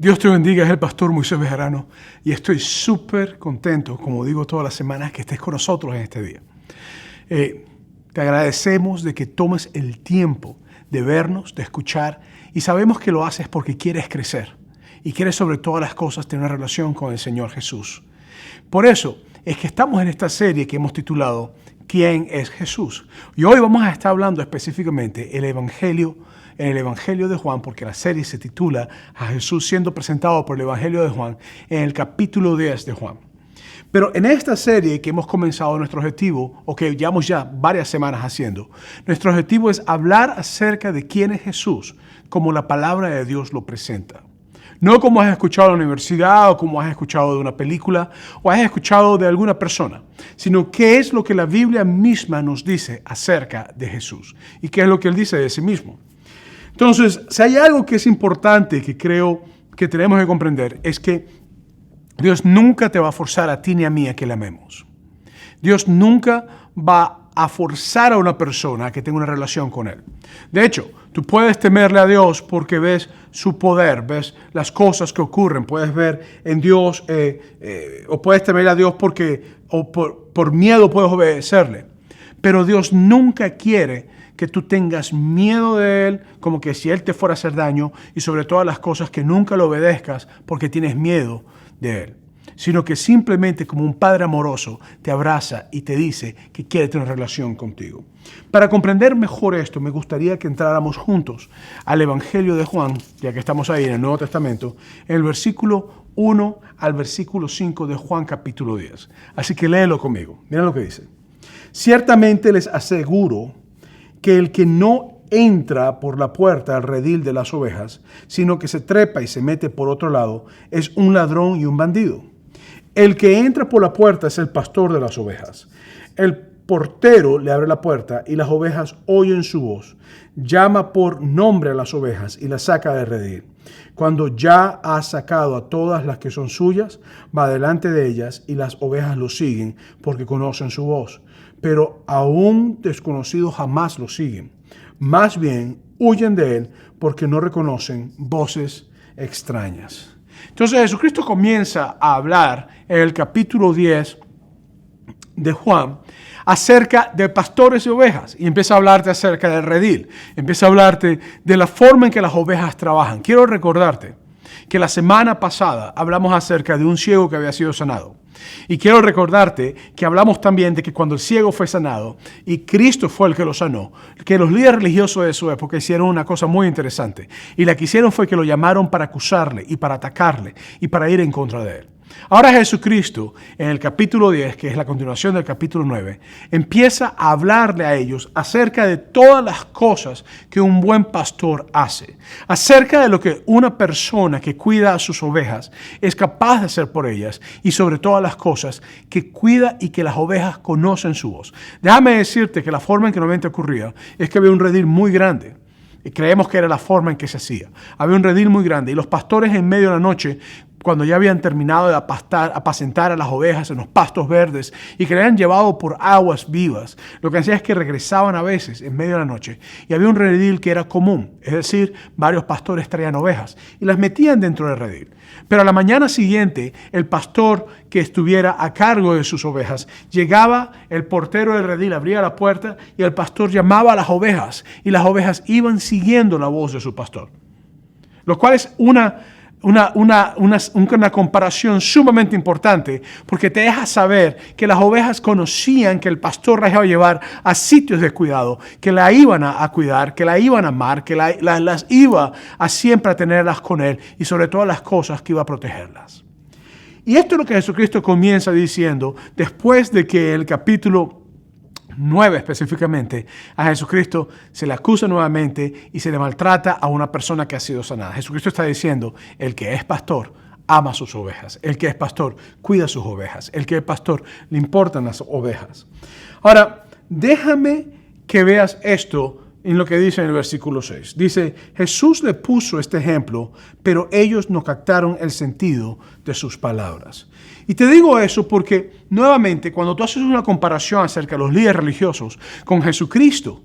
Dios te bendiga, es el pastor Moisés Bejarano y estoy súper contento, como digo todas las semanas, que estés con nosotros en este día. Te agradecemos de que tomes el tiempo de vernos, de escuchar, y sabemos que lo haces porque quieres crecer y quieres sobre todas las cosas tener una relación con el Señor Jesús. Por eso es que estamos en esta serie que hemos titulado ¿Quién es Jesús? Y hoy vamos a estar hablando específicamente en el Evangelio de Juan, porque la serie se titula A Jesús siendo presentado por el Evangelio de Juan, en el capítulo 10 de Juan. Pero en esta serie que hemos comenzado, nuestro objetivo, o que llevamos ya varias semanas haciendo, nuestro objetivo es hablar acerca de quién es Jesús, como la palabra de Dios lo presenta. No como has escuchado en la universidad, o como has escuchado de una película, o has escuchado de alguna persona, sino qué es lo que la Biblia misma nos dice acerca de Jesús, y qué es lo que Él dice de sí mismo. Entonces, si hay algo que es importante que creo que tenemos que comprender, es que Dios nunca te va a forzar a ti ni a mí a que le amemos. Dios nunca va a forzar a una persona a que tenga una relación con Él. De hecho, tú puedes temerle a Dios porque ves su poder, ves las cosas que ocurren, puedes ver en Dios, o puedes temerle a Dios por miedo puedes obedecerle. Pero Dios nunca quiere que tú tengas miedo de Él, como que si Él te fuera a hacer daño, y sobre todas las cosas que nunca lo obedezcas porque tienes miedo de Él, sino que simplemente como un padre amoroso te abraza y te dice que quiere tener una relación contigo. Para comprender mejor esto, me gustaría que entráramos juntos al Evangelio de Juan, ya que estamos ahí en el Nuevo Testamento, en el versículo 1 al versículo 5 de Juan capítulo 10. Así que léelo conmigo. Mira lo que dice. Ciertamente les aseguro que el que no entra por la puerta al redil de las ovejas, sino que se trepa y se mete por otro lado, es un ladrón y un bandido. El que entra por la puerta es el pastor de las ovejas. El portero le abre la puerta y las ovejas oyen su voz. Llama por nombre a las ovejas y las saca del redil. Cuando ya ha sacado a todas las que son suyas, va delante de ellas y las ovejas lo siguen porque conocen su voz. Pero a un desconocido jamás lo siguen. Más bien huyen de él porque no reconocen voces extrañas. Entonces Jesucristo comienza a hablar en el capítulo 10 de Juan acerca de pastores y ovejas, y empieza a hablarte acerca del redil, empieza a hablarte de la forma en que las ovejas trabajan. Quiero recordarte que la semana pasada hablamos acerca de un ciego que había sido sanado. Y quiero recordarte que hablamos también de que cuando el ciego fue sanado y Cristo fue el que lo sanó, que los líderes religiosos de su época hicieron una cosa muy interesante. Y la que hicieron fue que lo llamaron para acusarle y para atacarle y para ir en contra de él. Ahora Jesucristo, en el capítulo 10, que es la continuación del capítulo 9, empieza a hablarle a ellos acerca de todas las cosas que un buen pastor hace, acerca de lo que una persona que cuida a sus ovejas es capaz de hacer por ellas y sobre todas las cosas que cuida y que las ovejas conocen su voz. Déjame decirte que la forma en que normalmente ocurría es que había un redil muy grande. Y creemos que era la forma en que se hacía. Había un redil muy grande y los pastores en medio de la noche, cuando ya habían terminado de apacentar a las ovejas en los pastos verdes y que le habían llevado por aguas vivas, lo que hacían es que regresaban a veces en medio de la noche y había un redil que era común, es decir, varios pastores traían ovejas y las metían dentro del redil. Pero a la mañana siguiente, el pastor que estuviera a cargo de sus ovejas, llegaba el portero del redil, abría la puerta y el pastor llamaba a las ovejas y las ovejas iban siguiendo la voz de su pastor. Lo cual es una comparación sumamente importante porque te deja saber que las ovejas conocían que el pastor las iba a llevar a sitios de cuidado, que la iban a cuidar, que la iban a amar, que las iba a siempre a tenerlas con él y sobre todas las cosas que iba a protegerlas. Y esto es lo que Jesucristo comienza diciendo después de que el capítulo 9 específicamente, a Jesucristo se le acusa nuevamente y se le maltrata a una persona que ha sido sanada. Jesucristo está diciendo, el que es pastor ama a sus ovejas, el que es pastor cuida a sus ovejas, el que es pastor le importan las ovejas. Ahora, déjame que veas esto en lo que dice en el versículo 6. Dice, Jesús le puso este ejemplo, pero ellos no captaron el sentido de sus palabras. Y te digo eso porque, nuevamente, cuando tú haces una comparación acerca de los líderes religiosos con Jesucristo,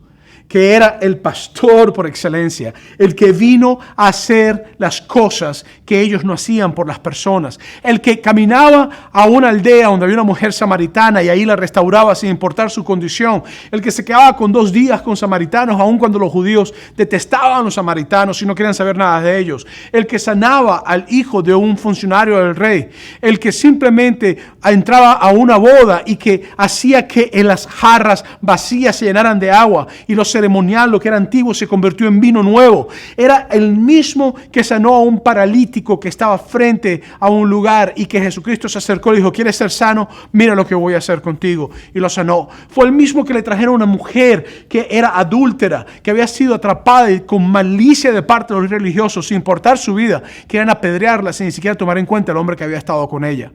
que era el pastor por excelencia, el que vino a hacer las cosas que ellos no hacían por las personas, el que caminaba a una aldea donde había una mujer samaritana y ahí la restauraba sin importar su condición, el que se quedaba con 2 días con samaritanos aun cuando los judíos detestaban a los samaritanos y no querían saber nada de ellos, el que sanaba al hijo de un funcionario del rey, el que simplemente entraba a una boda y que hacía que en las jarras vacías se llenaran de agua y lo ceremonial, lo que era antiguo, se convirtió en vino nuevo. Era el mismo que sanó a un paralítico que estaba frente a un lugar y que Jesucristo se acercó y dijo: ¿quieres ser sano? Mira lo que voy a hacer contigo. Y lo sanó. Fue el mismo que le trajeron a una mujer que era adúltera, que había sido atrapada y con malicia de parte de los religiosos, sin importar su vida, querían apedrearla sin ni siquiera tomar en cuenta el hombre que había estado con ella.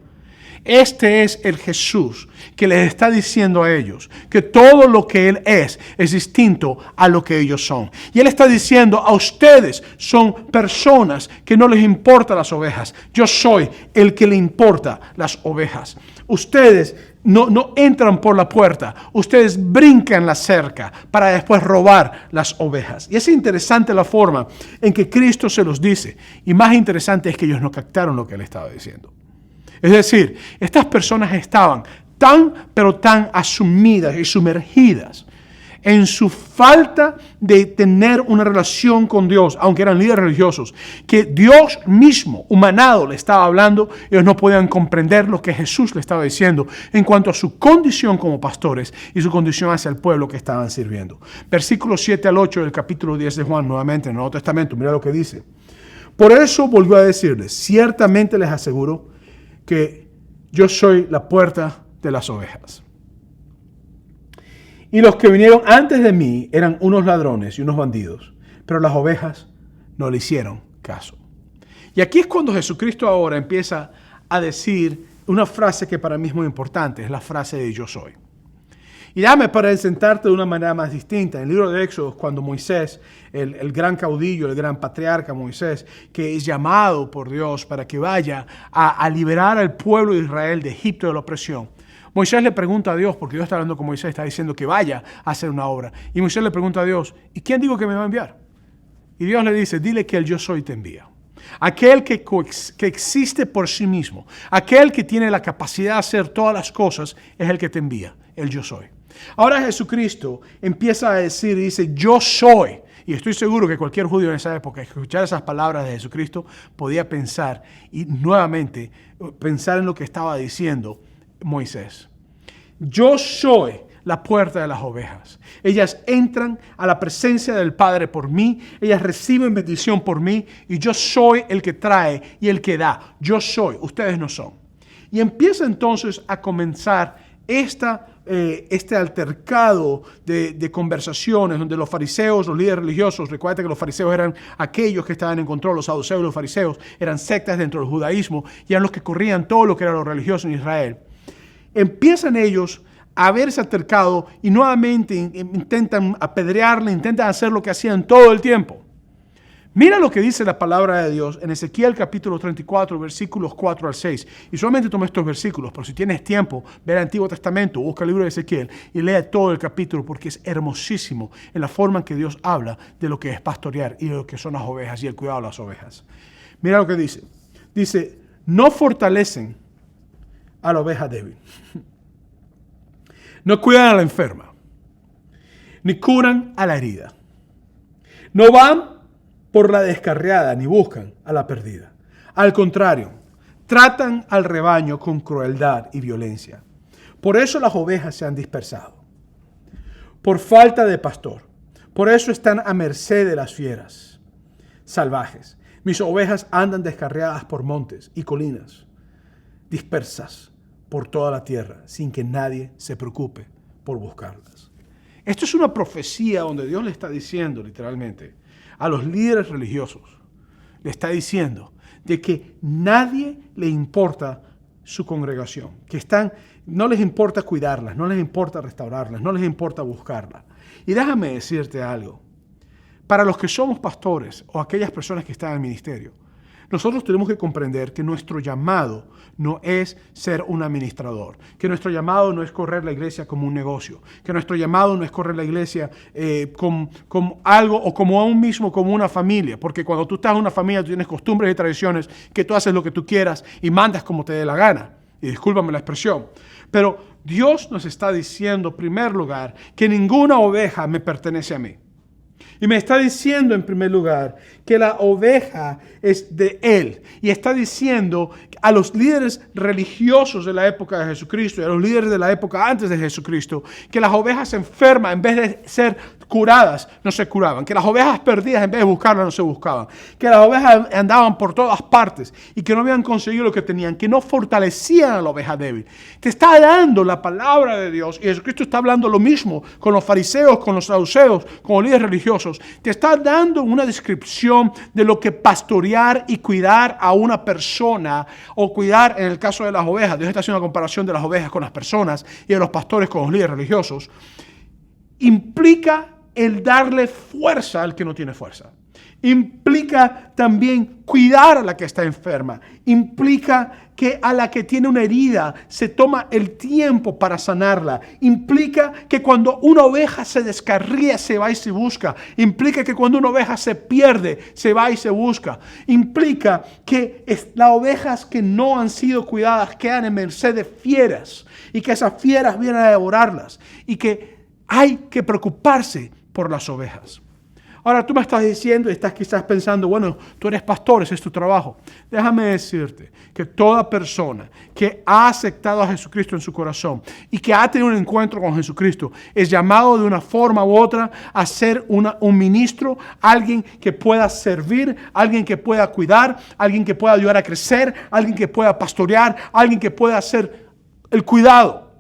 Este es el Jesús que les está diciendo a ellos que todo lo que Él es distinto a lo que ellos son. Y Él está diciendo: a ustedes son personas que no les importan las ovejas. Yo soy el que le importa las ovejas. Ustedes no entran por la puerta, ustedes brincan la cerca para después robar las ovejas. Y es interesante la forma en que Cristo se los dice. Y más interesante es que ellos no captaron lo que Él estaba diciendo. Es decir, estas personas estaban pero tan asumidas y sumergidas en su falta de tener una relación con Dios, aunque eran líderes religiosos, que Dios mismo, humanado, le estaba hablando. Ellos no podían comprender lo que Jesús le estaba diciendo en cuanto a su condición como pastores y su condición hacia el pueblo que estaban sirviendo. Versículos 7 al 8 del capítulo 10 de Juan, nuevamente en el Nuevo Testamento, mira lo que dice. Por eso volvió a decirles: ciertamente les aseguro que yo soy la puerta de las ovejas. Y los que vinieron antes de mí eran unos ladrones y unos bandidos, pero las ovejas no le hicieron caso. Y aquí es cuando Jesucristo ahora empieza a decir una frase que para mí es muy importante, es la frase de yo soy. Y déjame presentarte de una manera más distinta. En el libro de Éxodo, cuando Moisés, el gran caudillo, el gran patriarca Moisés, que es llamado por Dios para que vaya a liberar al pueblo de Israel de Egipto de la opresión, Moisés le pregunta a Dios, porque Dios está hablando con Moisés, está diciendo que vaya a hacer una obra. Y Moisés le pregunta a Dios: ¿y quién digo que me va a enviar? Y Dios le dice: dile que el yo soy te envía. Aquel que existe por sí mismo, aquel que tiene la capacidad de hacer todas las cosas, es el que te envía, el yo soy. Ahora Jesucristo empieza a decir y dice: yo soy. Y estoy seguro que cualquier judío en esa época, escuchar esas palabras de Jesucristo, podía pensar y nuevamente pensar en lo que estaba diciendo Moisés. Yo soy la puerta de las ovejas. Ellas entran a la presencia del Padre por mí, ellas reciben bendición por mí, y yo soy el que trae y el que da. Yo soy, ustedes no son. Y empieza entonces a comenzar este altercado de conversaciones donde los fariseos, los líderes religiosos, recuerda que los fariseos eran aquellos que estaban en control, los saduceos y los fariseos eran sectas dentro del judaísmo y eran los que corrían todo lo que era lo religioso en Israel. Empiezan ellos a haberse altercado y nuevamente intentan apedrearle, intentan hacer lo que hacían todo el tiempo. Mira lo que dice la palabra de Dios en Ezequiel capítulo 34, versículos 4 al 6. Y solamente toma estos versículos, pero si tienes tiempo, ve el Antiguo Testamento, busca el libro de Ezequiel y lee todo el capítulo, porque es hermosísimo en la forma en que Dios habla de lo que es pastorear y de lo que son las ovejas y el cuidado de las ovejas. Mira lo que dice. Dice: no fortalecen a la oveja débil, no cuidan a la enferma, ni curan a la herida, no van por la descarriada, ni buscan a la perdida. Al contrario, tratan al rebaño con crueldad y violencia. Por eso las ovejas se han dispersado, por falta de pastor. Por eso están a merced de las fieras salvajes. Mis ovejas andan descarriadas por montes y colinas, dispersas por toda la tierra, sin que nadie se preocupe por buscarlas. Esto es una profecía donde Dios le está diciendo literalmente a los líderes religiosos, le está diciendo de que nadie le importa su congregación, que no les importa cuidarlas, no les importa restaurarlas, no les importa buscarlas. Y déjame decirte algo, para los que somos pastores o aquellas personas que están en el ministerio, Nosotros tenemos que comprender que nuestro llamado no es ser un administrador, que nuestro llamado no es correr la iglesia como un negocio, que nuestro llamado no es correr la iglesia como algo o como aún mismo como una familia, porque cuando tú estás en una familia tú tienes costumbres y tradiciones que tú haces lo que tú quieras y mandas como te dé la gana. Y discúlpame la expresión, pero Dios nos está diciendo en primer lugar que ninguna oveja me pertenece a mí. Y me está diciendo en primer lugar que la oveja es de Él. Y está diciendo a los líderes religiosos de la época de Jesucristo y a los líderes de la época antes de Jesucristo que las ovejas enfermas, en vez de ser curadas, no se curaban. Que las ovejas perdidas, en vez de buscarlas, no se buscaban. Que las ovejas andaban por todas partes y que no habían conseguido lo que tenían. Que no fortalecían a la oveja débil. Te está dando la palabra de Dios. Y Jesucristo está hablando lo mismo con los fariseos, con los saduceos, con los líderes religiosos. Te está dando una descripción de lo que pastorear y cuidar a una persona, o cuidar en el caso de las ovejas. Dios está haciendo una comparación de las ovejas con las personas y de los pastores con los líderes religiosos. Implica el darle fuerza al que no tiene fuerza. Implica también cuidar a la que está enferma. Implica que a la que tiene una herida se toma el tiempo para sanarla. Implica que cuando una oveja se descarría, se va y se busca. Implica que cuando una oveja se pierde, se va y se busca. Implica que las ovejas que no han sido cuidadas quedan en merced de fieras y que esas fieras vienen a devorarlas y que hay que preocuparse por las ovejas. Ahora tú me estás diciendo y estás quizás pensando, bueno, tú eres pastor, ese es tu trabajo. Déjame decirte que toda persona que ha aceptado a Jesucristo en su corazón y que ha tenido un encuentro con Jesucristo es llamado de una forma u otra a ser un ministro, alguien que pueda servir, alguien que pueda cuidar, alguien que pueda ayudar a crecer, alguien que pueda pastorear, alguien que pueda hacer el cuidado.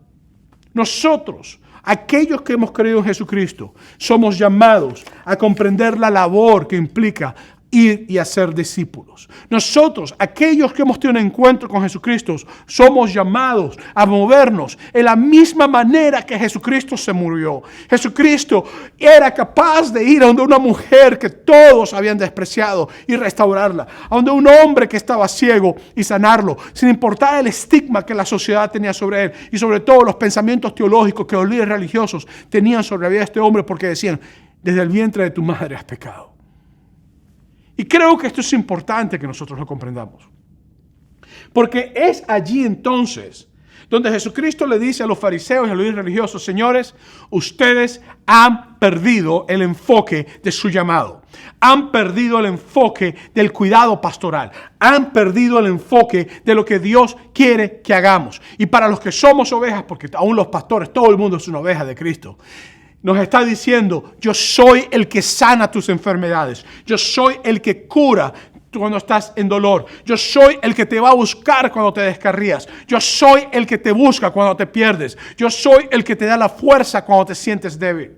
Nosotros, aquellos que hemos creído en Jesucristo, somos llamados a comprender la labor que implica ir y hacer discípulos. Nosotros, aquellos que hemos tenido un encuentro con Jesucristo, somos llamados a movernos en la misma manera que Jesucristo se murió. Jesucristo era capaz de ir a donde una mujer que todos habían despreciado y restaurarla, a donde un hombre que estaba ciego y sanarlo, sin importar el estigma que la sociedad tenía sobre él y sobre todo los pensamientos teológicos que los líderes religiosos tenían sobre la vida de este hombre, porque decían, desde el vientre de tu madre has pecado. Y creo que esto es importante que nosotros lo comprendamos. Porque es allí entonces donde Jesucristo le dice a los fariseos y a los líderes religiosos, señores, ustedes han perdido el enfoque de su llamado. Han perdido el enfoque del cuidado pastoral. Han perdido el enfoque de lo que Dios quiere que hagamos. Y para los que somos ovejas, porque aún los pastores, todo el mundo es una oveja de Cristo, nos está diciendo, yo soy el que sana tus enfermedades. Yo soy el que cura cuando estás en dolor. Yo soy el que te va a buscar cuando te descarrías. Yo soy el que te busca cuando te pierdes. Yo soy el que te da la fuerza cuando te sientes débil.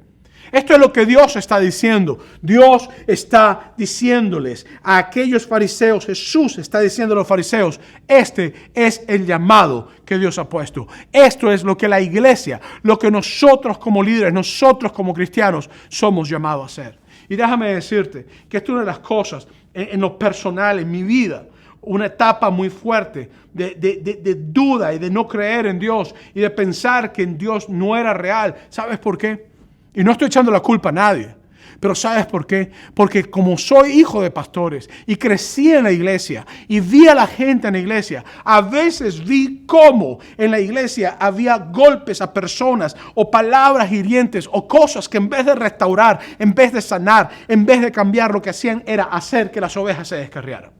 Esto es lo que Dios está diciendo. Dios está diciéndoles a aquellos fariseos, Jesús está diciendo a los fariseos, este es el llamado que Dios ha puesto. Esto es lo que la iglesia, lo que nosotros como líderes, nosotros como cristianos somos llamados a hacer. Y déjame decirte que esto es una de las cosas en lo personal, en mi vida, una etapa muy fuerte de duda y de no creer en Dios y de pensar que en Dios no era real. ¿Sabes por qué? Y no estoy echando la culpa a nadie, pero ¿sabes por qué? Porque como soy hijo de pastores y crecí en la iglesia y vi a la gente en la iglesia, a veces vi cómo en la iglesia había golpes a personas o palabras hirientes o cosas que en vez de restaurar, en vez de sanar, en vez de cambiar, lo que hacían era hacer que las ovejas se descarriaran.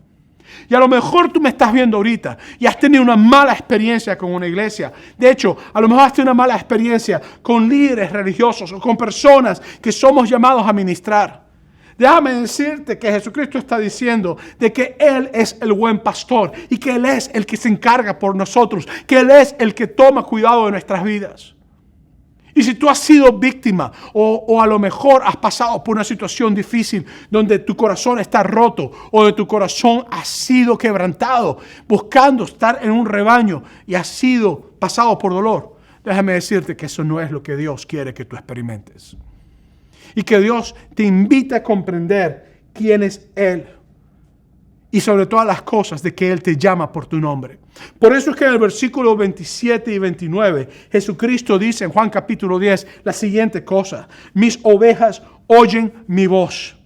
Y a lo mejor tú me estás viendo ahorita y has tenido una mala experiencia con una iglesia. De hecho, a lo mejor has tenido una mala experiencia con líderes religiosos o con personas que somos llamados a ministrar. Déjame decirte que Jesucristo está diciendo de que Él es el buen pastor y que Él es el que se encarga por nosotros, que Él es el que toma cuidado de nuestras vidas. Y si tú has sido víctima o a lo mejor has pasado por una situación difícil donde tu corazón está roto o de tu corazón ha sido quebrantado buscando estar en un rebaño y has sido pasado por dolor, déjame decirte que eso no es lo que Dios quiere que tú experimentes. Y que Dios te invita a comprender quién es Él. y sobre todas las cosas de que Él te llama por tu nombre. Por eso es que en el versículo 27 y 29, Jesucristo dice en Juan capítulo 10 la siguiente cosa: mis ovejas oyen mi voz.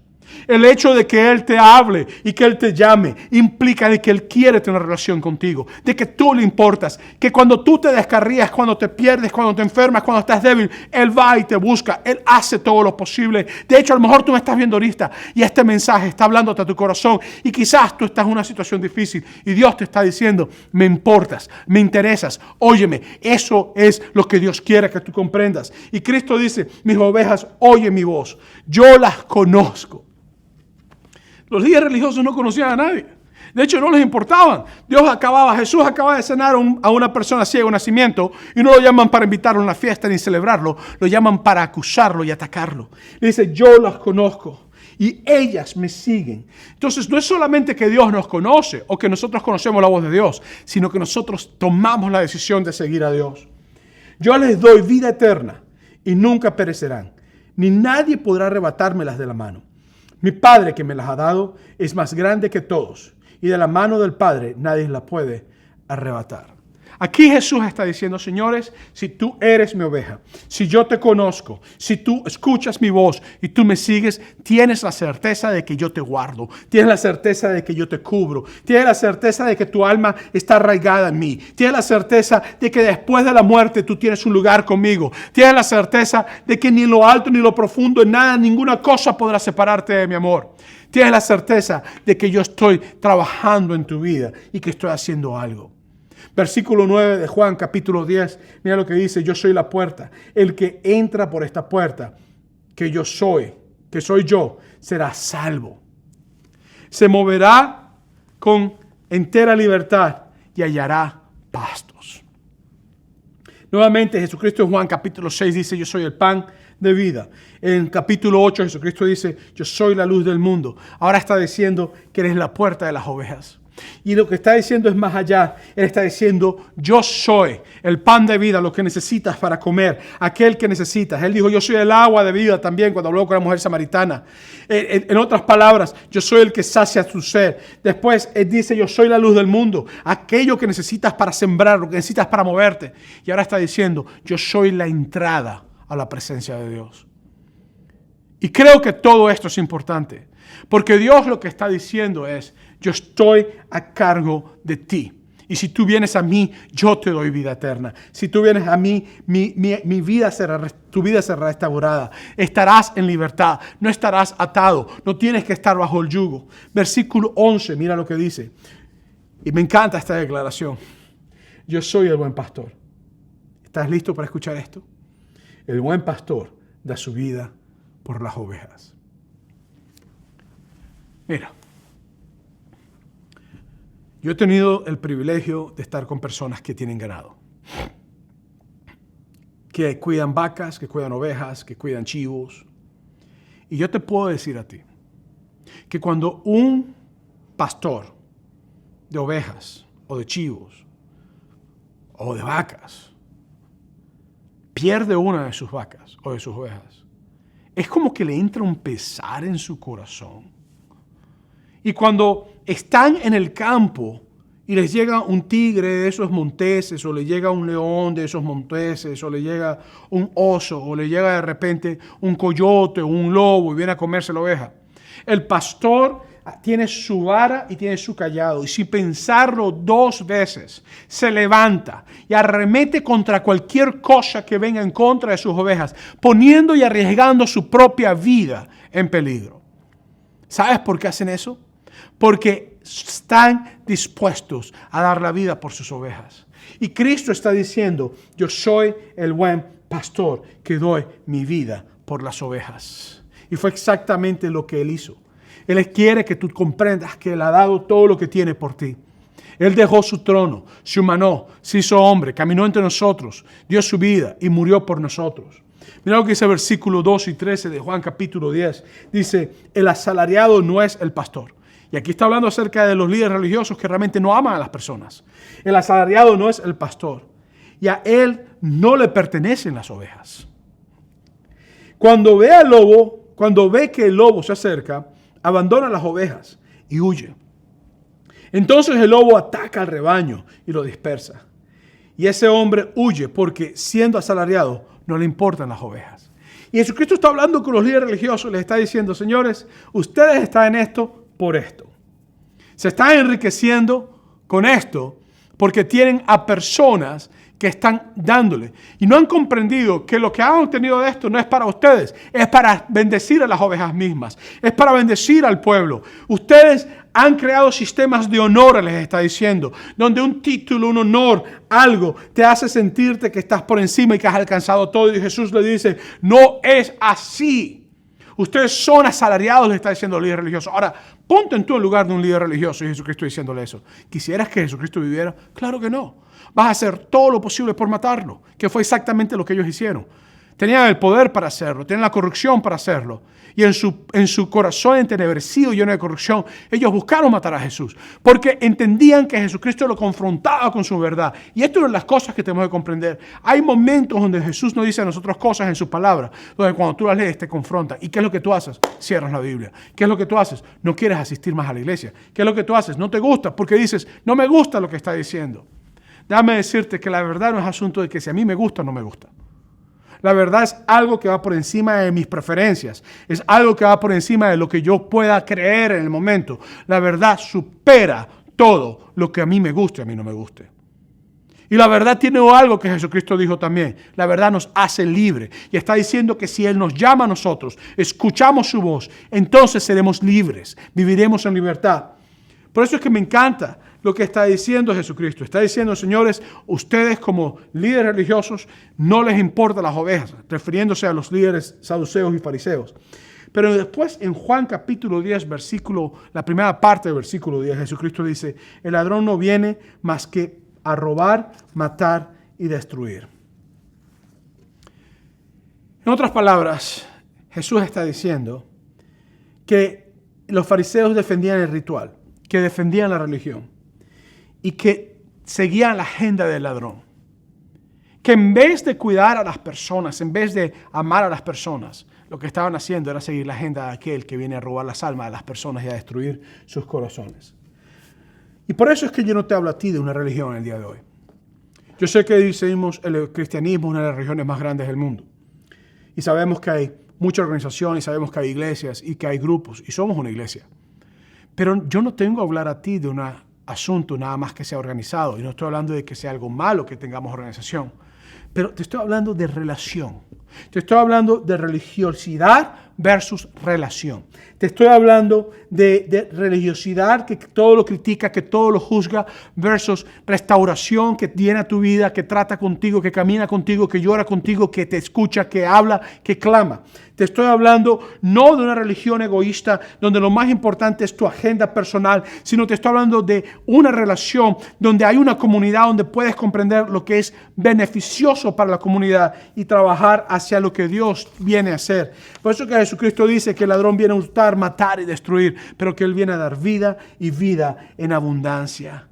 El hecho de que Él te hable y que Él te llame implica de que Él quiere tener una relación contigo, de que tú le importas, que cuando tú te descarrías, cuando te pierdes, cuando te enfermas, cuando estás débil, Él va y te busca. Él hace todo lo posible. De hecho, a lo mejor tú me estás viendo ahorita y este mensaje está hablándote a tu corazón y quizás tú estás en una situación difícil y Dios te está diciendo: me importas, me interesas, óyeme. Eso es lo que Dios quiere que tú comprendas. Y Cristo dice: mis ovejas oyen mi voz, yo las conozco. Los líderes religiosos no conocían a nadie. De hecho, no les importaban. Jesús acaba de sanar a una persona ciega de nacimiento y no lo llaman para invitarlo a una fiesta ni celebrarlo. Lo llaman para acusarlo y atacarlo. Le dice: yo las conozco y ellas me siguen. Entonces, no es solamente que Dios nos conoce o que nosotros conocemos la voz de Dios, sino que nosotros tomamos la decisión de seguir a Dios. Yo les doy vida eterna y nunca perecerán, ni nadie podrá arrebatármelas de la mano. Mi Padre que me las ha dado es más grande que todos, y de la mano del Padre nadie la puede arrebatar. Aquí Jesús está diciendo: señores, si tú eres mi oveja, si yo te conozco, si tú escuchas mi voz y tú me sigues, tienes la certeza de que yo te guardo, tienes la certeza de que yo te cubro, tienes la certeza de que tu alma está arraigada en mí, tienes la certeza de que después de la muerte tú tienes un lugar conmigo, tienes la certeza de que ni lo alto ni lo profundo, en nada, ninguna cosa podrá separarte de mi amor. Tienes la certeza de que yo estoy trabajando en tu vida y que estoy haciendo algo. Versículo 9 de Juan, capítulo 10. Mira lo que dice: yo soy la puerta. El que entra por esta puerta, que soy yo, será salvo. Se moverá con entera libertad y hallará pastos. Nuevamente, Jesucristo en Juan, capítulo 6, dice: yo soy el pan de vida. En capítulo 8, Jesucristo dice: yo soy la luz del mundo. Ahora está diciendo que eres la puerta de las ovejas. Y lo que está diciendo es más allá. Él está diciendo: yo soy el pan de vida, lo que necesitas para comer, aquel que necesitas. Él dijo: yo soy el agua de vida también, cuando habló con la mujer samaritana. En otras palabras, yo soy el que sacia tu sed. Después él dice: yo soy la luz del mundo, aquello que necesitas para sembrar, lo que necesitas para moverte. Y ahora está diciendo: yo soy la entrada a la presencia de Dios. Y creo que todo esto es importante, porque Dios lo que está diciendo es: yo estoy a cargo de ti. Y si tú vienes a mí, yo te doy vida eterna. Si tú vienes a mí, tu vida será restaurada. Estarás en libertad, no estarás atado, no tienes que estar bajo el yugo. Versículo 11, mira lo que dice. Y me encanta esta declaración: yo soy el buen pastor. ¿Estás listo para escuchar esto? El buen pastor da su vida por las ovejas. Mira, yo he tenido el privilegio de estar con personas que tienen ganado, que cuidan vacas, que cuidan ovejas, que cuidan chivos. Y yo te puedo decir a ti que cuando un pastor de ovejas o de chivos o de vacas pierde una de sus vacas o de sus ovejas, es como que le entra un pesar en su corazón. Y cuando están en el campo y les llega un tigre de esos monteses, o le llega un león de esos monteses, o le llega un oso, o le llega de repente un coyote o un lobo y viene a comerse la oveja, el pastor tiene su vara y tiene su cayado, y sin pensarlo dos veces se levanta y arremete contra cualquier cosa que venga en contra de sus ovejas, poniendo y arriesgando su propia vida en peligro. ¿Sabes por qué hacen eso? Porque están dispuestos a dar la vida por sus ovejas. Y Cristo está diciendo: yo soy el buen pastor que doy mi vida por las ovejas. Y fue exactamente lo que Él hizo. Él quiere que tú comprendas que Él ha dado todo lo que tiene por ti. Él dejó su trono, se humanó, se hizo hombre, caminó entre nosotros, dio su vida y murió por nosotros. Mira lo que dice el versículo 2 y 13 de Juan capítulo 10. Dice: el asalariado no es el pastor. Y aquí está hablando acerca de los líderes religiosos que realmente no aman a las personas. El asalariado no es el pastor, y a él no le pertenecen las ovejas. Cuando ve que el lobo se acerca, abandona las ovejas y huye. Entonces el lobo ataca al rebaño y lo dispersa. Y ese hombre huye porque, siendo asalariado, no le importan las ovejas. Y Jesucristo está hablando con los líderes religiosos, les está diciendo, señores, ustedes están en esto por esto. Se están enriqueciendo con esto porque tienen a personas que están dándole. Y no han comprendido que lo que han obtenido de esto no es para ustedes, es para bendecir a las ovejas mismas, es para bendecir al pueblo. Ustedes han creado sistemas de honor, les está diciendo, donde un título, un honor, algo, te hace sentirte que estás por encima y que has alcanzado todo. Y Jesús le dice, no es así. Ustedes son asalariados, le está diciendo el líder religioso. Ahora, ponte en tu lugar de un líder religioso y Jesucristo diciéndole eso. ¿Quisieras que Jesucristo viviera? Claro que no. Vas a hacer todo lo posible por matarlo, que fue exactamente lo que ellos hicieron. Tenían el poder para hacerlo, tenían la corrupción para hacerlo. Y en su corazón entenebrecido, lleno de corrupción, ellos buscaron matar a Jesús. Porque entendían que Jesucristo lo confrontaba con su verdad. Y esto es una de las cosas que tenemos que comprender. Hay momentos donde Jesús nos dice a nosotros cosas en su palabra, donde cuando tú las lees te confronta. ¿Y qué es lo que tú haces? Cierras la Biblia. ¿Qué es lo que tú haces? No quieres asistir más a la iglesia. ¿Qué es lo que tú haces? No te gusta porque dices, no me gusta lo que está diciendo. Déjame decirte que la verdad no es asunto de que si a mí me gusta o no me gusta. La verdad es algo que va por encima de mis preferencias. Es algo que va por encima de lo que yo pueda creer en el momento. La verdad supera todo lo que a mí me guste y a mí no me guste. Y la verdad tiene algo que Jesucristo dijo también. La verdad nos hace libre. Y está diciendo que si Él nos llama a nosotros, escuchamos su voz, entonces seremos libres. Viviremos en libertad. Por eso es que me encanta lo que está diciendo Jesucristo. Está diciendo, señores, ustedes como líderes religiosos no les importan las ovejas, refiriéndose a los líderes saduceos y fariseos. Pero después en Juan capítulo 10, la primera parte del versículo 10, Jesucristo dice, el ladrón no viene más que a robar, matar y destruir. En otras palabras, Jesús está diciendo que los fariseos defendían el ritual, que defendían la religión y que seguían la agenda del ladrón. Que en vez de cuidar a las personas, en vez de amar a las personas, lo que estaban haciendo era seguir la agenda de aquel que viene a robar las almas de las personas y a destruir sus corazones. Y por eso es que yo no te hablo a ti de una religión en el día de hoy. Yo sé que decimos el cristianismo es una de las religiones más grandes del mundo. Y sabemos que hay muchas organizaciones, sabemos que hay iglesias y que hay grupos, y somos una iglesia. Pero yo no tengo que hablar a ti de un asunto nada más que sea organizado. Y no estoy hablando de que sea algo malo que tengamos organización. Pero te estoy hablando de relación. Te estoy hablando de religiosidad versus relación. Te estoy hablando de religiosidad que todo lo critica, que todo lo juzga, versus restauración que llena tu vida, que trata contigo, que camina contigo, que llora contigo, que te escucha, que habla, que clama. Te estoy hablando no de una religión egoísta donde lo más importante es tu agenda personal, sino te estoy hablando de una relación donde hay una comunidad donde puedes comprender lo que es beneficioso para la comunidad y trabajar hacia lo que Dios viene a hacer. Por eso que Jesucristo dice que el ladrón viene a hurtar, matar y destruir, pero que Él viene a dar vida y vida en abundancia.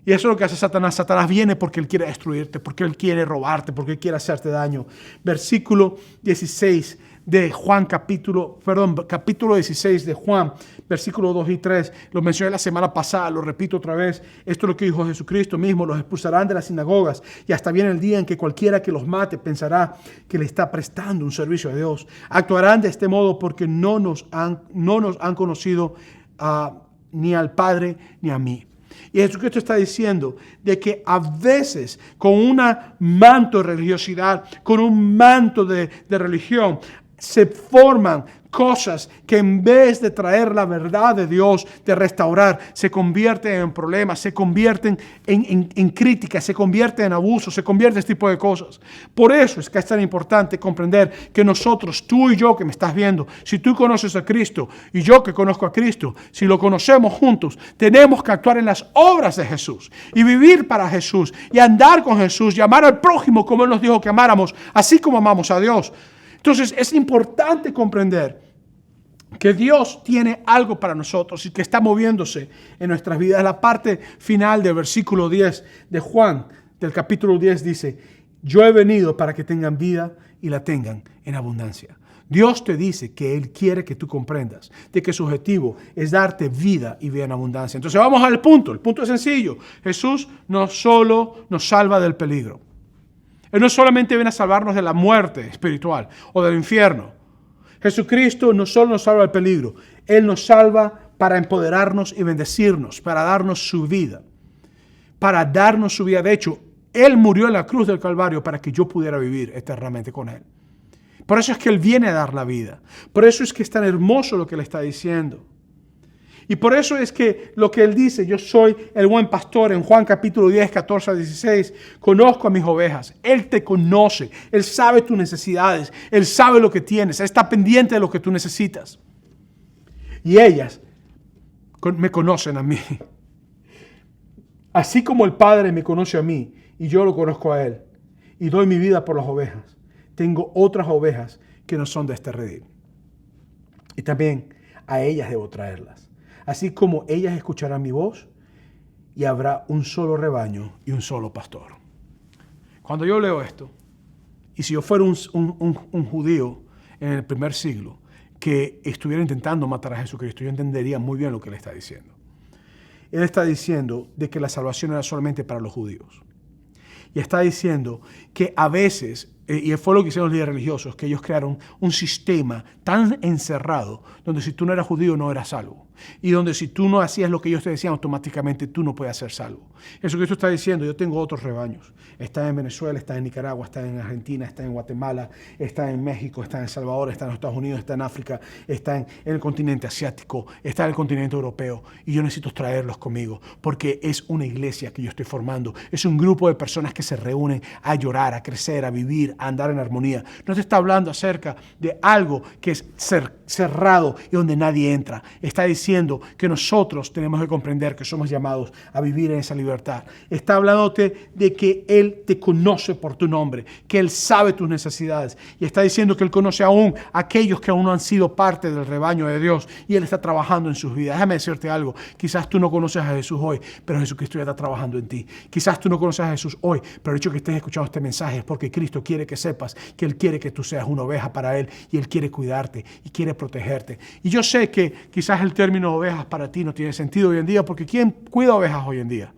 Y eso es lo que hace Satanás. Satanás viene porque Él quiere destruirte, porque Él quiere robarte, porque Él quiere hacerte daño. Versículo 16 de Juan, capítulo 16 de Juan, versículos 2 y 3. Lo mencioné la semana pasada, lo repito otra vez. Esto es lo que dijo Jesucristo mismo. Los expulsarán de las sinagogas y hasta viene el día en que cualquiera que los mate pensará que le está prestando un servicio a Dios. Actuarán de este modo porque no nos han conocido ni al Padre ni a mí. Y Jesucristo está diciendo de que a veces con un manto de religiosidad, con un manto de religión, se forman cosas que en vez de traer la verdad de Dios, de restaurar, se convierten en problemas, se convierten en críticas, se convierten en abusos, se convierten en este tipo de cosas. Por eso es que es tan importante comprender que nosotros, tú y yo que me estás viendo, si tú conoces a Cristo y yo que conozco a Cristo, si lo conocemos juntos, tenemos que actuar en las obras de Jesús y vivir para Jesús y andar con Jesús y amar al prójimo como Él nos dijo que amáramos, así como amamos a Dios. Entonces es importante comprender que Dios tiene algo para nosotros y que está moviéndose en nuestras vidas. La parte final del versículo 10 de Juan, del capítulo 10, dice, yo he venido para que tengan vida y la tengan en abundancia. Dios te dice que Él quiere que tú comprendas de que su objetivo es darte vida y vida en abundancia. Entonces vamos al punto. El punto es sencillo. Jesús no solo nos salva del peligro. Él no solamente viene a salvarnos de la muerte espiritual o del infierno. Jesucristo no solo nos salva del peligro. Él nos salva para empoderarnos y bendecirnos, para darnos su vida. Para darnos su vida. De hecho, Él murió en la cruz del Calvario para que yo pudiera vivir eternamente con Él. Por eso es que Él viene a dar la vida. Por eso es que es tan hermoso lo que Él está diciendo. Y por eso es que lo que Él dice, yo soy el buen pastor, en Juan capítulo 10, 14 a 16, conozco a mis ovejas. Él te conoce, Él sabe tus necesidades, Él sabe lo que tienes, Él está pendiente de lo que tú necesitas. Y ellas me conocen a mí. Así como el Padre me conoce a mí y yo lo conozco a Él y doy mi vida por las ovejas. Tengo otras ovejas que no son de este redil. Y también a ellas debo traerlas. Así como ellas escucharán mi voz y habrá un solo rebaño y un solo pastor. Cuando yo leo esto, y si yo fuera un judío en el primer siglo que estuviera intentando matar a Jesucristo, yo entendería muy bien lo que Él está diciendo. Él está diciendo de que la salvación era solamente para los judíos. Y está diciendo que a veces, y fue lo que hicieron los líderes religiosos, que ellos crearon un sistema tan encerrado, donde si tú no eras judío no eras salvo. Y donde si tú no hacías lo que ellos te decían, automáticamente tú no puedes ser salvo. Eso que esto está diciendo, yo tengo otros rebaños. Está en Venezuela, está en Nicaragua, está en Argentina, está en Guatemala, está en México, está en El Salvador, está en los Estados Unidos, está en África, está en el continente asiático, está en el continente europeo. Y yo necesito traerlos conmigo, porque es una iglesia que yo estoy formando. Es un grupo de personas que se reúnen a llorar, a crecer, a vivir, a andar en armonía. No te está hablando acerca de algo que es cerrado y donde nadie entra. Está diciendo que nosotros tenemos que comprender que somos llamados a vivir en esa libertad. Está hablándote de que Él te conoce por tu nombre, que Él sabe tus necesidades. Y está diciendo que Él conoce aún a aquellos que aún no han sido parte del rebaño de Dios. Y Él está trabajando en sus vidas. Déjame decirte algo. Quizás tú no conoces a Jesús hoy, pero Jesucristo ya está trabajando en ti. Quizás tú no conoces a Jesús hoy, pero el hecho que estés escuchando este mensaje es porque Cristo quiere que sepas que Él quiere que tú seas una oveja para Él y Él quiere cuidarte y quiere protegerte. Y yo sé que quizás el término ovejas para ti no tiene sentido hoy en día, porque ¿quién cuida ovejas hoy en día?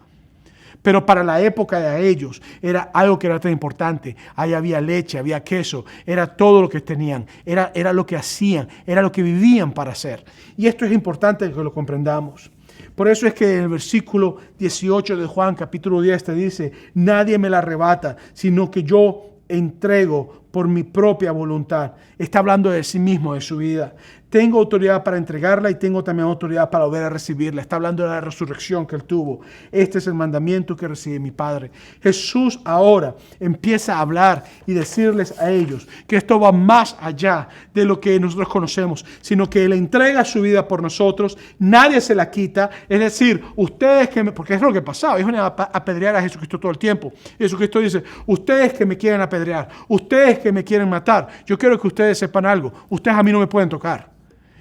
Pero para la época de ellos era algo que era tan importante. Ahí había leche, había queso, era todo lo que tenían, era lo que hacían, era lo que vivían para hacer. Y esto es importante que lo comprendamos. Por eso es que en el versículo 18 de Juan, capítulo 10, te dice, nadie me la arrebata, sino que yo entrego por mi propia voluntad. Está hablando de sí mismo, de su vida. Tengo autoridad para entregarla y tengo también autoridad para volver a recibirla. Está hablando de la resurrección que Él tuvo. Este es el mandamiento que recibe mi Padre. Jesús ahora empieza a hablar y decirles a ellos que esto va más allá de lo que nosotros conocemos, sino que Él entrega su vida por nosotros, nadie se la quita. Es decir, ustedes que porque es lo que pasaba, ellos iban a apedrear a Jesucristo todo el tiempo. Y Jesucristo dice, ustedes que me quieren apedrear, ustedes que me quieren matar, yo quiero que ustedes sepan algo, ustedes a mí no me pueden tocar.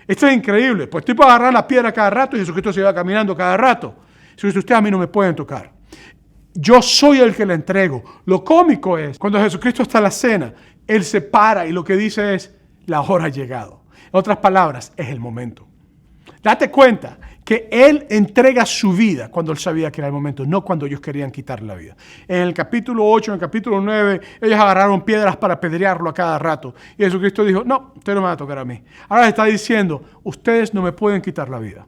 Esto es increíble, pues estoy para agarrar la piedra cada rato y Jesucristo se va caminando cada rato. Jesucristo, ustedes a mí no me pueden tocar. Yo soy el que le entrego. Lo cómico es, cuando Jesucristo está en la cena, Él se para y lo que dice es, la hora ha llegado. En otras palabras, es el momento. Date cuenta que Él entrega su vida cuando Él sabía que era el momento, no cuando ellos querían quitarle la vida. En el capítulo 8, en el capítulo 9, ellos agarraron piedras para apedrearlo a cada rato. Y Jesucristo dijo, no, ustedes no me van a tocar a mí. Ahora les está diciendo, ustedes no me pueden quitar la vida.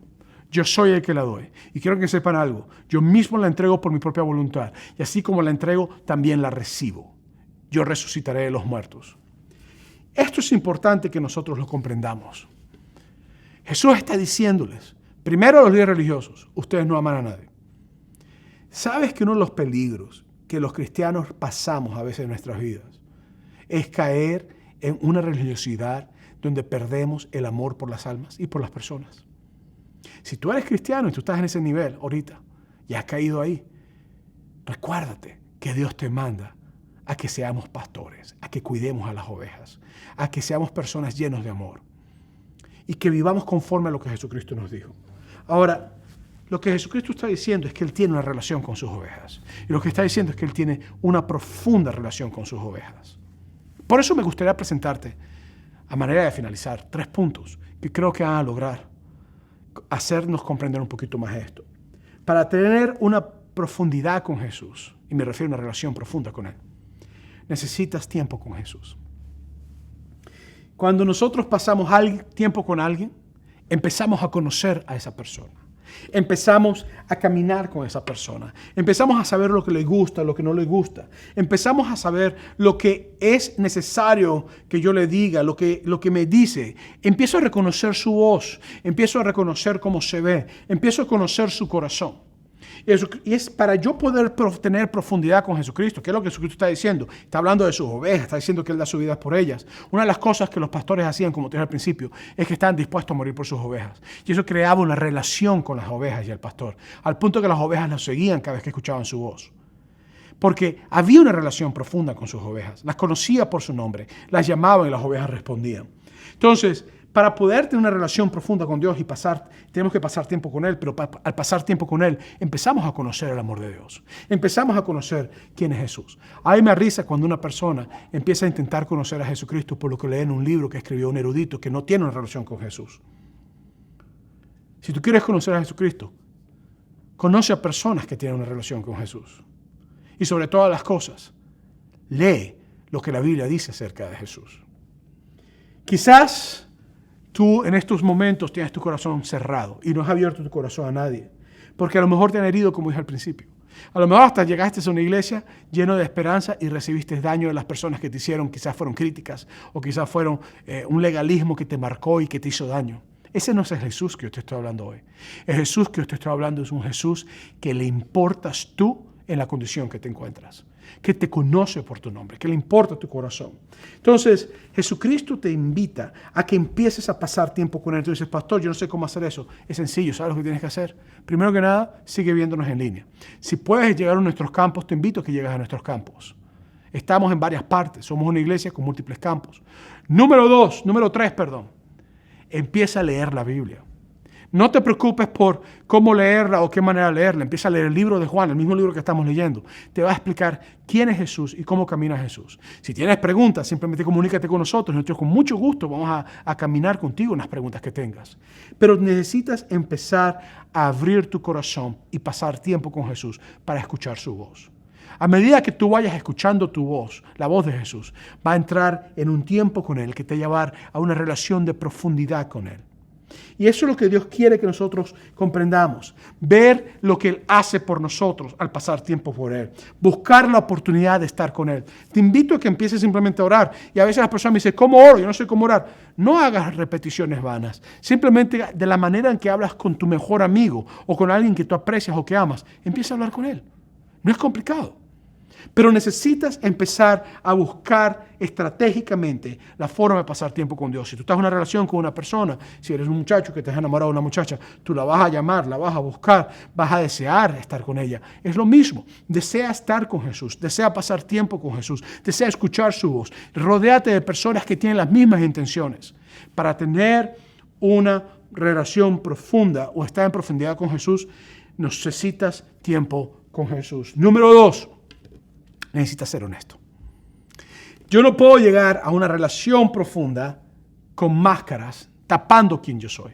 Yo soy el que la doy. Y quiero que sepan algo, yo mismo la entrego por mi propia voluntad. Y así como la entrego, también la recibo. Yo resucitaré de los muertos. Esto es importante que nosotros lo comprendamos. Jesús está diciéndoles, primero a los líderes religiosos, ustedes no aman a nadie. ¿Sabes que uno de los peligros que los cristianos pasamos a veces en nuestras vidas es caer en una religiosidad donde perdemos el amor por las almas y por las personas? Si tú eres cristiano y tú estás en ese nivel ahorita y has caído ahí, recuérdate que Dios te manda a que seamos pastores, a que cuidemos a las ovejas, a que seamos personas llenos de amor y que vivamos conforme a lo que Jesucristo nos dijo. Ahora, lo que Jesucristo está diciendo es que Él tiene una relación con sus ovejas. Y lo que está diciendo es que Él tiene una profunda relación con sus ovejas. Por eso me gustaría presentarte a manera de finalizar, 3 puntos que creo que van a lograr hacernos comprender un poquito más esto. Para tener una profundidad con Jesús, y me refiero a una relación profunda con Él, necesitas tiempo con Jesús. Cuando nosotros pasamos tiempo con alguien, empezamos a conocer a esa persona. Empezamos a caminar con esa persona. Empezamos a saber lo que le gusta, lo que no le gusta. Empezamos a saber lo que es necesario que yo le diga, lo que me dice. Empiezo a reconocer su voz. Empiezo a reconocer cómo se ve. Empiezo a conocer su corazón. Y es para yo poder tener profundidad con Jesucristo. ¿Qué es lo que Jesucristo está diciendo? Está hablando de sus ovejas, está diciendo que Él da su vida por ellas. Una de las cosas que los pastores hacían, como te dije al principio, es que estaban dispuestos a morir por sus ovejas. Y eso creaba una relación con las ovejas y el pastor, al punto que las ovejas los seguían cada vez que escuchaban su voz. Porque había una relación profunda con sus ovejas. Las conocía por su nombre, las llamaban y las ovejas respondían. Entonces, para poder tener una relación profunda con Dios tenemos que pasar tiempo con Él, pero al pasar tiempo con Él, empezamos a conocer el amor de Dios. Empezamos a conocer quién es Jesús. A mí me risa cuando una persona empieza a intentar conocer a Jesucristo por lo que lee en un libro que escribió un erudito que no tiene una relación con Jesús. Si tú quieres conocer a Jesucristo, conoce a personas que tienen una relación con Jesús. Y sobre todas las cosas, lee lo que la Biblia dice acerca de Jesús. Quizás tú en estos momentos tienes tu corazón cerrado y no has abierto tu corazón a nadie. Porque a lo mejor te han herido, como dije al principio. A lo mejor hasta llegaste a una iglesia lleno de esperanza y recibiste daño de las personas que te hicieron. Quizás fueron críticas o quizás fueron un legalismo que te marcó y que te hizo daño. Ese no es el Jesús que yo te estoy hablando hoy. El Jesús que yo te estoy hablando es un Jesús que le importas tú en la condición que te encuentras, que te conoce por tu nombre, que le importa tu corazón. Entonces, Jesucristo te invita a que empieces a pasar tiempo con Él. Tú dices, pastor, yo no sé cómo hacer eso. Es sencillo, ¿sabes lo que tienes que hacer? Primero que nada, sigue viéndonos en línea. Si puedes llegar a nuestros campos, te invito a que llegues a nuestros campos. Estamos en varias partes, somos una iglesia con múltiples campos. Número 3, empieza a leer la Biblia. No te preocupes por cómo leerla o qué manera leerla. Empieza a leer el libro de Juan, el mismo libro que estamos leyendo. Te va a explicar quién es Jesús y cómo camina Jesús. Si tienes preguntas, simplemente comunícate con nosotros. Nosotros con mucho gusto vamos a caminar contigo en las preguntas que tengas. Pero necesitas empezar a abrir tu corazón y pasar tiempo con Jesús para escuchar su voz. A medida que tú vayas escuchando tu voz, la voz de Jesús, va a entrar en un tiempo con Él que te va a llevar a una relación de profundidad con Él. Y eso es lo que Dios quiere que nosotros comprendamos. Ver lo que Él hace por nosotros al pasar tiempo por Él. Buscar la oportunidad de estar con Él. Te invito a que empieces simplemente a orar. Y a veces las personas me dicen, ¿cómo oro? Yo no sé cómo orar. No hagas repeticiones vanas. Simplemente de la manera en que hablas con tu mejor amigo o con alguien que tú aprecias o que amas, empieza a hablar con Él. No es complicado. Pero necesitas empezar a buscar estratégicamente la forma de pasar tiempo con Dios. Si tú estás en una relación con una persona, si eres un muchacho que te has enamorado de una muchacha, tú la vas a llamar, la vas a buscar, vas a desear estar con ella. Es lo mismo. Desea estar con Jesús, desea pasar tiempo con Jesús, desea escuchar su voz. Rodéate de personas que tienen las mismas intenciones. Para tener una relación profunda o estar en profundidad con Jesús, necesitas tiempo con Jesús. Número 2. Necesitas ser honesto. Yo no puedo llegar a una relación profunda con máscaras, tapando quién yo soy.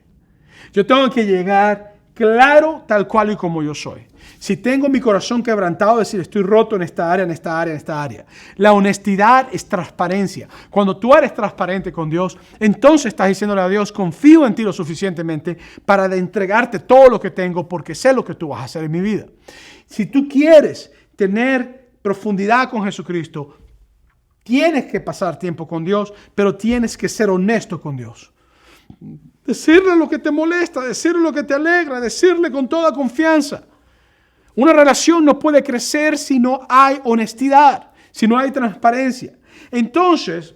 Yo tengo que llegar claro, tal cual y como yo soy. Si tengo mi corazón quebrantado, decir, estoy roto en esta área, en esta área, en esta área. La honestidad es transparencia. Cuando tú eres transparente con Dios, entonces estás diciéndole a Dios, confío en ti lo suficientemente para entregarte todo lo que tengo porque sé lo que tú vas a hacer en mi vida. Si tú quieres tener profundidad con Jesucristo, tienes que pasar tiempo con Dios, pero tienes que ser honesto con Dios. Decirle lo que te molesta, decirle lo que te alegra, decirle con toda confianza. Una relación no puede crecer si no hay honestidad, si no hay transparencia. Entonces,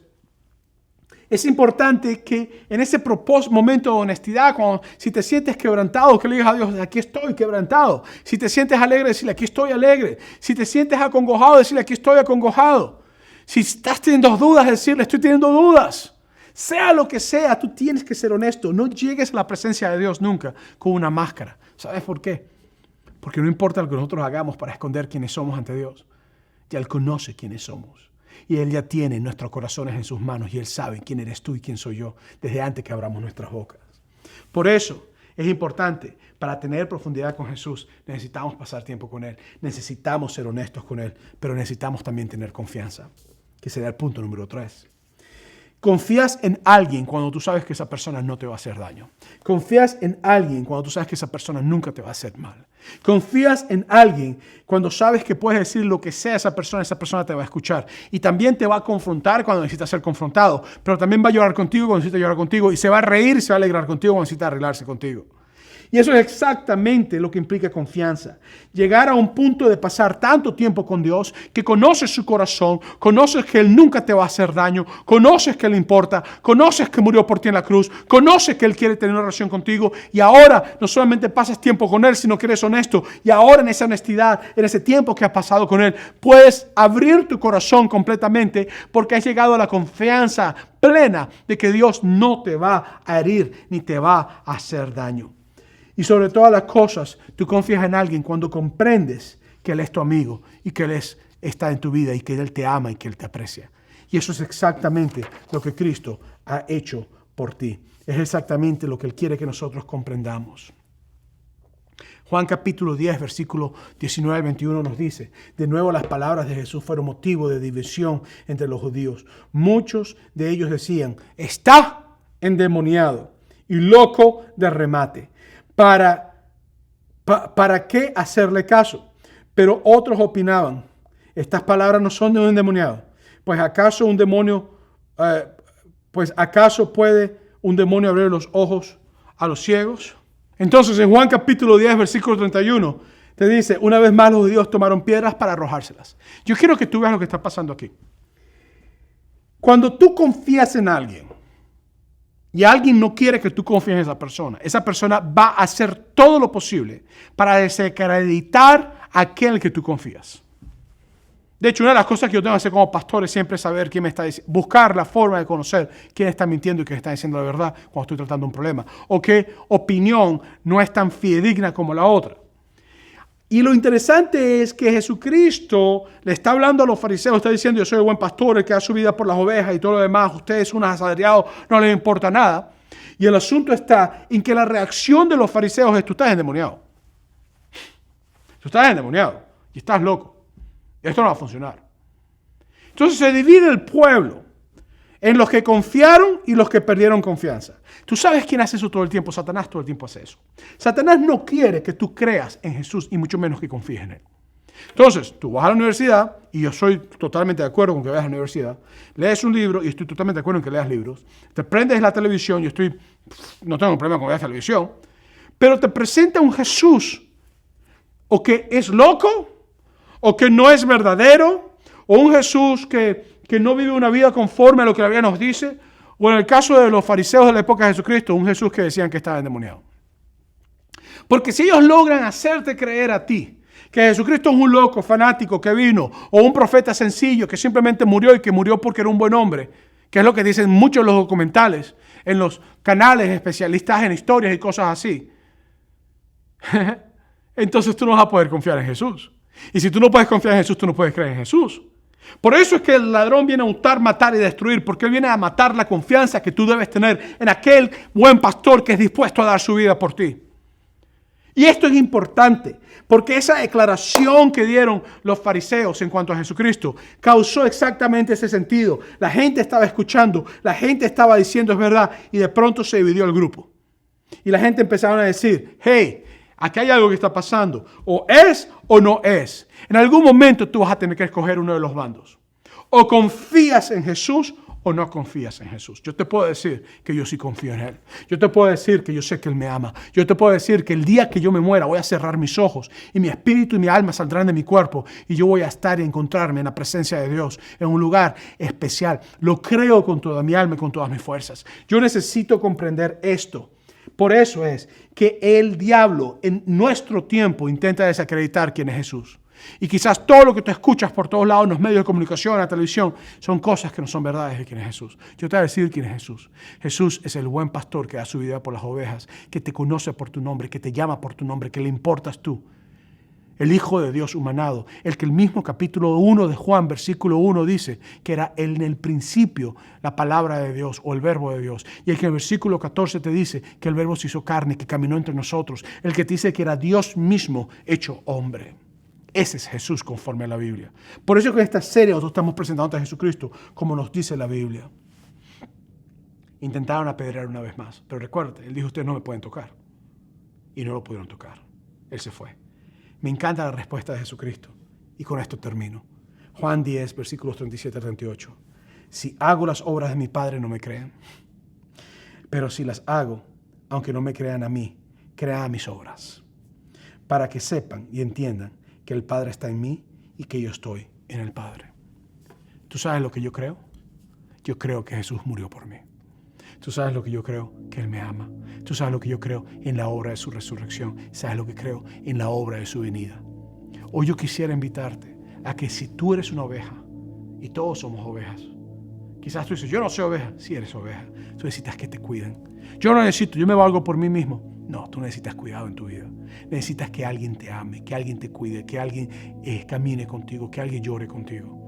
es importante que en ese momento de honestidad, si te sientes quebrantado, que le digas a Dios, aquí estoy quebrantado. Si te sientes alegre, decirle, aquí estoy alegre. Si te sientes acongojado, decirle, aquí estoy acongojado. Si estás teniendo dudas, decirle, estoy teniendo dudas. Sea lo que sea, tú tienes que ser honesto. No llegues a la presencia de Dios nunca con una máscara. ¿Sabes por qué? Porque no importa lo que nosotros hagamos para esconder quiénes somos ante Dios. Ya Él conoce quiénes somos. Y Él ya tiene nuestros corazones en sus manos y Él sabe quién eres tú y quién soy yo desde antes que abramos nuestras bocas. Por eso es importante, para tener profundidad con Jesús, necesitamos pasar tiempo con Él, necesitamos ser honestos con Él, pero necesitamos también tener confianza, que sería el punto número 3. Confías en alguien cuando tú sabes que esa persona no te va a hacer daño. Confías en alguien cuando tú sabes que esa persona nunca te va a hacer mal. Confías en alguien cuando sabes que puedes decir lo que sea a esa persona te va a escuchar. Y también te va a confrontar cuando necesitas ser confrontado. Pero también va a llorar contigo cuando necesita llorar contigo. Y se va a reír y se va a alegrar contigo cuando necesita arreglarse contigo. Y eso es exactamente lo que implica confianza. Llegar a un punto de pasar tanto tiempo con Dios que conoces su corazón, conoces que Él nunca te va a hacer daño, conoces que le importa, conoces que murió por ti en la cruz, conoces que Él quiere tener una relación contigo y ahora no solamente pasas tiempo con Él, sino que eres honesto y ahora en esa honestidad, en ese tiempo que has pasado con Él, puedes abrir tu corazón completamente porque has llegado a la confianza plena de que Dios no te va a herir ni te va a hacer daño. Y sobre todas las cosas, tú confías en alguien cuando comprendes que Él es tu amigo y que Él está en tu vida y que Él te ama y que Él te aprecia. Y eso es exactamente lo que Cristo ha hecho por ti. Es exactamente lo que Él quiere que nosotros comprendamos. Juan capítulo 10, versículo 19 al 21 nos dice, de nuevo las palabras de Jesús fueron motivo de división entre los judíos. Muchos de ellos decían, está endemoniado y loco de remate. ¿Para qué hacerle caso? Pero otros opinaban, estas palabras no son de un endemoniado. ¿Acaso puede un demonio abrir los ojos a los ciegos? Entonces en Juan capítulo 10, versículo 31, te dice, una vez más los judíos tomaron piedras para arrojárselas. Yo quiero que tú veas lo que está pasando aquí. Cuando tú confías en alguien, y alguien no quiere que tú confíes en esa persona va a hacer todo lo posible para desacreditar a aquel que tú confías. De hecho, una de las cosas que yo tengo que hacer como pastor es siempre saber quién me está diciendo, buscar la forma de conocer quién está mintiendo y quién está diciendo la verdad cuando estoy tratando un problema, o qué opinión no es tan fidedigna como la otra. Y lo interesante es que Jesucristo le está hablando a los fariseos, está diciendo, yo soy el buen pastor, el que da su vida por las ovejas y todo lo demás, ustedes son unos asalariados, no les importa nada. Y el asunto está en que la reacción de los fariseos es, tú estás endemoniado. Tú estás endemoniado y estás loco. Esto no va a funcionar. Entonces se divide el pueblo en los que confiaron y los que perdieron confianza. ¿Tú sabes quién hace eso todo el tiempo? Satanás todo el tiempo hace eso. Satanás no quiere que tú creas en Jesús y mucho menos que confíes en Él. Entonces, tú vas a la universidad, y yo soy totalmente de acuerdo con que vayas a la universidad, lees un libro, y estoy totalmente de acuerdo en que leas libros, te prendes la televisión, no tengo problema con ver televisión, pero te presenta un Jesús, o que es loco, o que no es verdadero, o un Jesús que no vive una vida conforme a lo que la Biblia nos dice, o en el caso de los fariseos de la época de Jesucristo, un Jesús que decían que estaba endemoniado. Porque si ellos logran hacerte creer a ti que Jesucristo es un loco fanático que vino, o un profeta sencillo que simplemente murió y que murió porque era un buen hombre, que es lo que dicen muchos de los documentales, en los canales especialistas en historias y cosas así, entonces tú no vas a poder confiar en Jesús. Y si tú no puedes confiar en Jesús, tú no puedes creer en Jesús. Por eso es que el ladrón viene a hurtar, matar y destruir, porque él viene a matar la confianza que tú debes tener en aquel buen pastor que es dispuesto a dar su vida por ti. Y esto es importante, porque esa declaración que dieron los fariseos en cuanto a Jesucristo causó exactamente ese sentido. La gente estaba escuchando, la gente estaba diciendo es verdad, y de pronto se dividió el grupo. Y la gente empezaron a decir, hey, aquí hay algo que está pasando, o es o no es. En algún momento tú vas a tener que escoger uno de los bandos. O confías en Jesús o no confías en Jesús. Yo te puedo decir que yo sí confío en Él. Yo te puedo decir que yo sé que Él me ama. Yo te puedo decir que el día que yo me muera voy a cerrar mis ojos y mi espíritu y mi alma saldrán de mi cuerpo y yo voy a estar y encontrarme en la presencia de Dios en un lugar especial. Lo creo con toda mi alma y con todas mis fuerzas. Yo necesito comprender esto. Por eso es que el diablo en nuestro tiempo intenta desacreditar quién es Jesús. Y quizás todo lo que tú escuchas por todos lados en los medios de comunicación, en la televisión, son cosas que no son verdades de quién es Jesús. Yo te voy a decir quién es Jesús. Jesús es el buen pastor que da su vida por las ovejas, que te conoce por tu nombre, que te llama por tu nombre, que le importas tú. el Hijo de Dios humanado, el que el mismo capítulo 1 de Juan, versículo 1 dice que era en el principio la palabra de Dios o el verbo de Dios, y el que en el versículo 14 te dice que el verbo se hizo carne, que caminó entre nosotros, el que te dice que era Dios mismo hecho hombre. Ese es Jesús conforme a la Biblia. Por eso que en esta serie nosotros estamos presentando a Jesucristo como nos dice la Biblia. Intentaron apedrear una vez más, pero recuerda, Él dijo, ustedes no me pueden tocar. Y no lo pudieron tocar. Él se fue. Me encanta la respuesta de Jesucristo. Y con esto termino. Juan 10, versículos 37 a 38. Si hago las obras de mi Padre, no me crean. Pero si las hago, aunque no me crean a mí, crean a mis obras. Para que sepan y entiendan que el Padre está en mí y que yo estoy en el Padre. ¿Tú sabes lo que yo creo? Yo creo que Jesús murió por mí. Tú sabes lo que yo creo, que Él me ama. Tú sabes lo que yo creo en la obra de su resurrección. Sabes lo que creo en la obra de su venida. Hoy yo quisiera invitarte a que si tú eres una oveja, y todos somos ovejas, quizás tú dices, yo no soy oveja. Sí eres oveja. Tú necesitas que te cuiden. Yo no necesito, yo me valgo por mí mismo. No, tú necesitas cuidado en tu vida. Necesitas que alguien te ame, que alguien te cuide, que alguien camine contigo, que alguien llore contigo.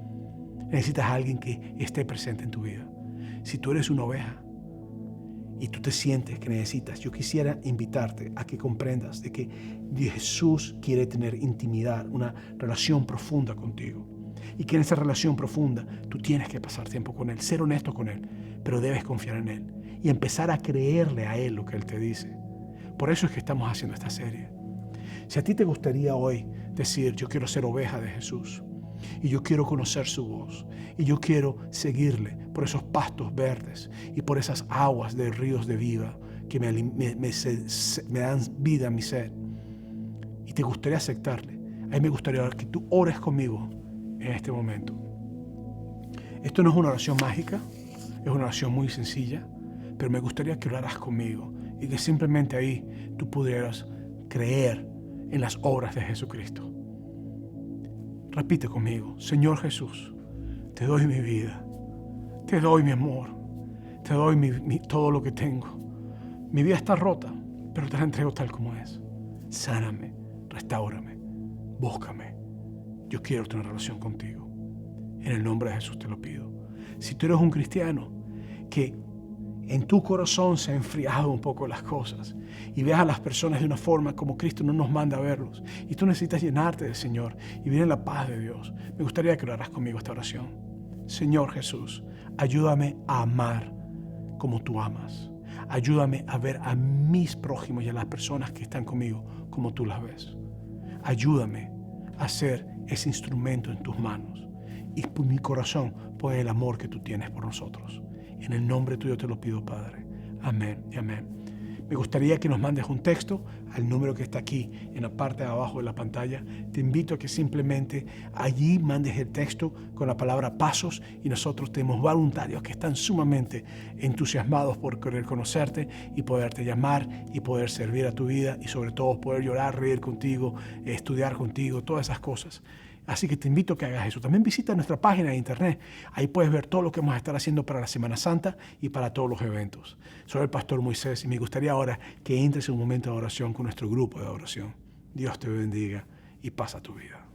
Necesitas a alguien que esté presente en tu vida. Si tú eres una oveja, y tú te sientes que necesitas, yo quisiera invitarte a que comprendas de que Jesús quiere tener intimidad, una relación profunda contigo. Y que en esa relación profunda tú tienes que pasar tiempo con Él, ser honesto con Él, pero debes confiar en Él y empezar a creerle a Él lo que Él te dice. Por eso es que estamos haciendo esta serie. Si a ti te gustaría hoy decir, yo quiero ser oveja de Jesús, y yo quiero conocer su voz, y yo quiero seguirle por esos pastos verdes y por esas aguas de ríos de vida que me dan vida a mi sed, y te gustaría aceptarle, a mí me gustaría que tú ores conmigo en este momento. Esto no es una oración mágica, es una oración muy sencilla, pero me gustaría que oraras conmigo y que simplemente ahí tú pudieras creer en las obras de Jesucristo. Repite conmigo, Señor Jesús, te doy mi vida, te doy mi amor, te doy todo lo que tengo. Mi vida está rota, pero te la entrego tal como es. Sáname, restáurame, búscame. Yo quiero tener relación contigo. En el nombre de Jesús te lo pido. Si tú eres un cristiano que en tu corazón se ha enfriado un poco las cosas y ves a las personas de una forma como Cristo no nos manda a verlos y tú necesitas llenarte del Señor y vivir en la paz de Dios, me gustaría que oraras conmigo esta oración. Señor Jesús, ayúdame a amar como tú amas. Ayúdame a ver a mis prójimos y a las personas que están conmigo como tú las ves. Ayúdame a ser ese instrumento en tus manos y por mi corazón pon el amor que tú tienes por nosotros. En el nombre tuyo te lo pido, Padre. Amén y amén. Me gustaría que nos mandes un texto al número que está aquí en la parte de abajo de la pantalla. Te invito a que simplemente allí mandes el texto con la palabra pasos y nosotros tenemos voluntarios que están sumamente entusiasmados por querer conocerte y poderte llamar y poder servir a tu vida y sobre todo poder llorar, reír contigo, estudiar contigo, todas esas cosas. Así que te invito a que hagas eso. También visita nuestra página de internet. Ahí puedes ver todo lo que vamos a estar haciendo para la Semana Santa y para todos los eventos. Soy el pastor Moisés y me gustaría ahora que entres en un momento de oración con nuestro grupo de oración. Dios te bendiga y pasa tu vida.